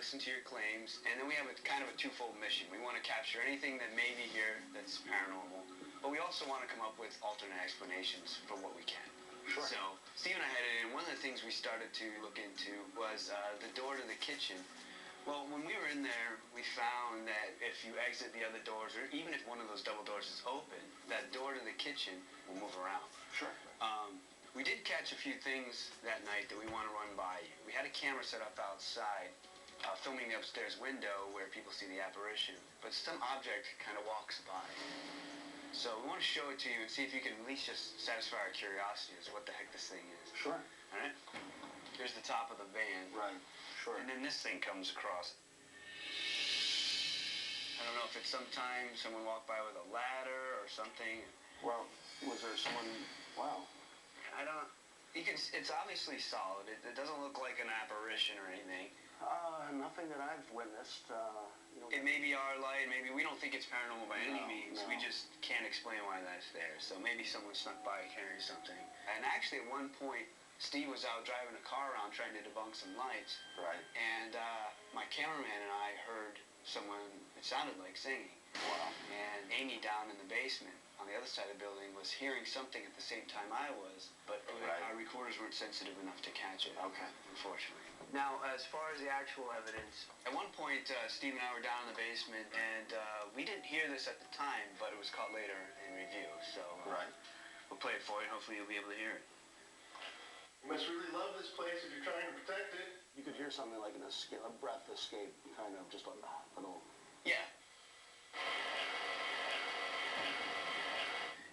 listen to your claims, and then we have a kind of a twofold mission. We want to capture anything that may be here that's paranormal, but we also want to come up with alternate explanations for what we can. Sure. So Steve and I headed in. One of the things we started to look into was the door to the kitchen. Well, when we were in there, we found that if you exit the other doors, or even if one of those double doors is open, that door to the kitchen will move around. Sure. We did catch a few things that night that we want to run by you. We had a camera set up outside, filming the upstairs window where people see the apparition, but some object kind of walks by. So we want to show it to you and see if you can at least just satisfy our curiosity as to what the heck this thing is. Sure. All right? Here's the top of the van. Right. Sure. And then this thing comes across. I don't know if it's sometime someone walked by with a ladder or something. Well, was there someone... Wow. I don't... It's obviously solid. It doesn't look like an apparition or anything. Nothing that I've witnessed. It may be our light. Maybe we don't think it's paranormal by any means. No. We just can't explain why that's there. So maybe someone snuck by carrying something. And actually, at one point, Steve was out driving a car around trying to debunk some lights. Right. And my cameraman and I heard someone, it sounded like singing. Wow. And Amy down in the basement on the other side of the building was hearing something at the same time I was, but our recorders weren't sensitive enough to catch it. Okay. Unfortunately. Now, as far as the actual evidence, at one point, Steve and I were down in the basement, and we didn't hear this at the time, but it was caught later in review, so right. We'll play it for you, and hopefully you'll be able to hear it. You must really love this place if you're trying to protect it. You could hear something like a breath escape, kind of just like a little... Yeah.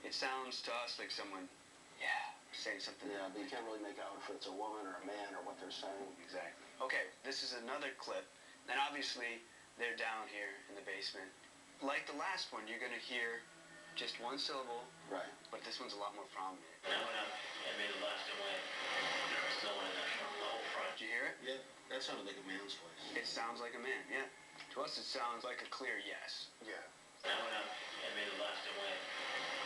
It sounds to us like someone, saying something. Yeah, but you can't really make out if it's a woman or a man or what they're saying. Exactly. Okay, this is another clip. And obviously, they're down here in the basement. Like the last one, you're going to hear just one syllable. Right. But this one's a lot more prominent. And I went up and made a left and went. There was no one in the whole front. Did you hear it? Yeah, that sounded like a man's voice. It sounds like a man, yeah. To us, it sounds like a clear yes. Yeah. And I went up and made a left and went.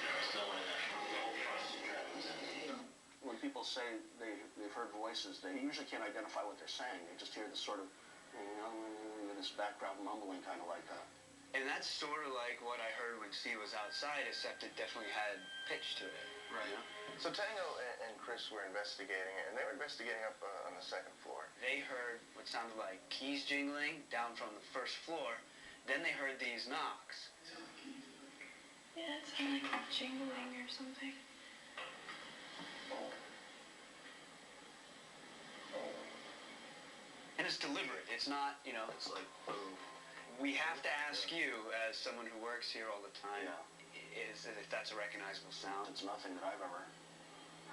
There was no one in the whole front. When people say they've heard voices, they usually can't identify what they're saying. They just hear this sort of, this background mumbling kind of like that. And that's sort of like what I heard when Steve was outside, except it definitely had pitch to it. Right. You know? So Tango and Chris were investigating it, and they were investigating up on the second floor. They heard what sounded like keys jingling down from the first floor. Then they heard these knocks. Yeah, it sounded like jingling or something. And it's deliberate. It's not, It's like, boom. We have to ask you, as someone who works here all the time, Yeah. is if that's a recognizable sound. It's nothing that I've ever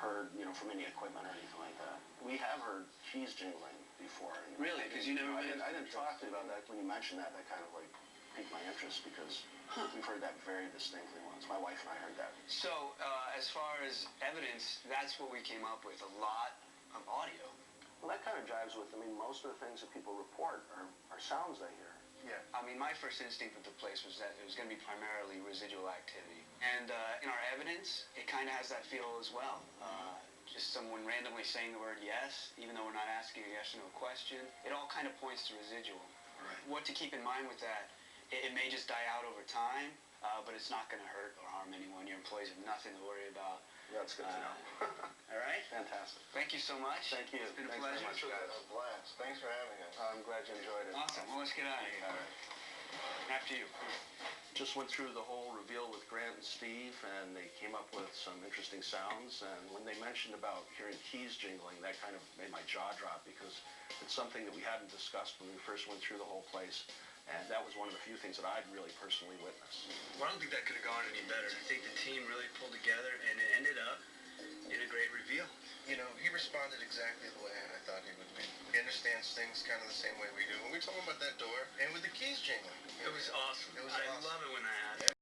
heard, from any equipment or anything like that. We have heard keys jingling before. Really? Because you never I didn't talk to you about that. When you mentioned that, that kind of like piqued my interest because we've heard that very distinctly once. My wife and I heard that. So, as far as evidence, that's what we came up with, a lot of audio. Well, that kind of jives with, most of the things that people report are sounds they hear. Yeah. I mean, my first instinct with the place was that it was going to be primarily residual activity. And in our evidence, it kind of has that feel as well. Just someone randomly saying the word yes, even though we're not asking a yes or no question. It all kind of points to residual. Right. What to keep in mind with that, it may just die out over time, but it's not going to hurt or harm anyone. Your employees have nothing to worry about. That's good to know. All right? Fantastic. Thank you so much. Thank you. It's been a Thanks very pleasure. much, guys. A blast. Thanks for having us. I'm glad you enjoyed it. Awesome. Well, let's get out of here. All right. After you. Just went through the whole reveal with Grant and Steve, and they came up with some interesting sounds. And when they mentioned about hearing keys jingling, that kind of made my jaw drop because it's something that we hadn't discussed when we first went through the whole place. And that was one of the few things that I'd really personally witnessed. Well, I don't think that could have gone any better. I think the team really pulled together, and it ended up in a great reveal. He responded exactly the way I thought he would be. He understands things kind of the same way we do. When we told him about that door, and with the keys jingling. It was awesome. It was I awesome. love it when that happens.